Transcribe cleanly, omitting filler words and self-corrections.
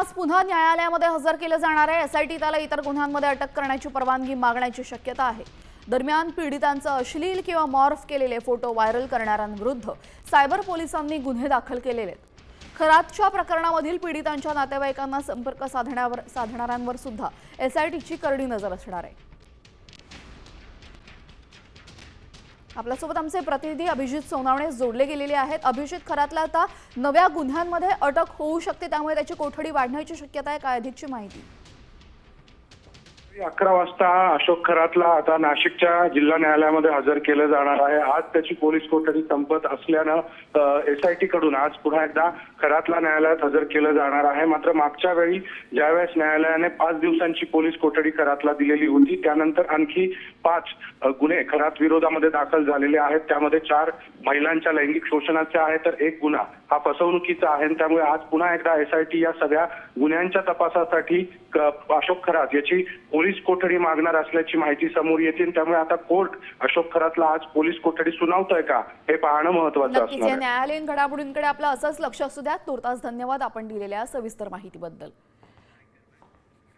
आज पुन्हा न्यायालयामध्ये हजर केले जाणार आहे। एसआयटी त्याला इतर गुन्ह्यांमध्ये अटक करण्याची परवानगी मागण्याची शक्यता आहे। दरम्यान पीडितांचे अश्लील किंवा मॉर्फ केलेले फोटो व्हायरल करणाऱ्यांविरुद्ध सायबर पोलिसांनी गुन्हे दाखल केलेले आहेत। खरातच्या प्रकरणामधील पीडितांच्या नातेवाईकांना संपर्क साधणाऱ्यांवर सुद्धा एसआयटीची करडी नजर असणार आहे। आपल्यासोबत आमचे प्रतिनिधी अभिजित सोनावणे जोडले गेलेले आहेत। अभिजित, खरातला आता नव्या गुन्ह्यांमध्ये अटक होऊ शकते, त्यामुळे त्याची कोठडी वाढण्याची शक्यता आहे, काय अधिकची माहिती? 11 वाजता अशोक खरातला आता नाशिकच्या जिल्हा न्यायालयामध्ये हजर केलं जाणार आहे। आज त्याची पोलीस कोठडी संपत असल्यानं एसआयटी कडून आज पुन्हा एकदा खरातला न्यायालयात हजर केलं जाणार आहे। मात्र मागच्या वेळी ज्यावेळेस न्यायालयाने 5 दिवसांची पोलीस कोठडी खरातला दिलेली होती, त्यानंतर आणखी 5 गुन्हे खरात विरोधामध्ये दाखल झालेले आहेत। त्यामध्ये 4 महिलांच्या लैंगिक शोषणाचे आहे, तर 1 गुन्हा हा फसवणुकीचा आहे। त्यामुळे आज पुन्हा एकदा एसआयटी या सगळ्या गुन्ह्यांच्या तपासासाठी अशोक खरात याची पोलीस कोठडी मागणार असल्याची माहिती समोर येते। त्यामुळे आता कोर्ट अशोक खरातला आज पोलीस कोठडी सुनावतोय का हे पाहणं महत्त्वाचं असणार आहे। न्यायालयीन घडामोडींकडे आपलं असंच लक्ष असू द्या। तुर्तास धन्यवाद आपण दिलेल्या सविस्तर माहितीबद्दल।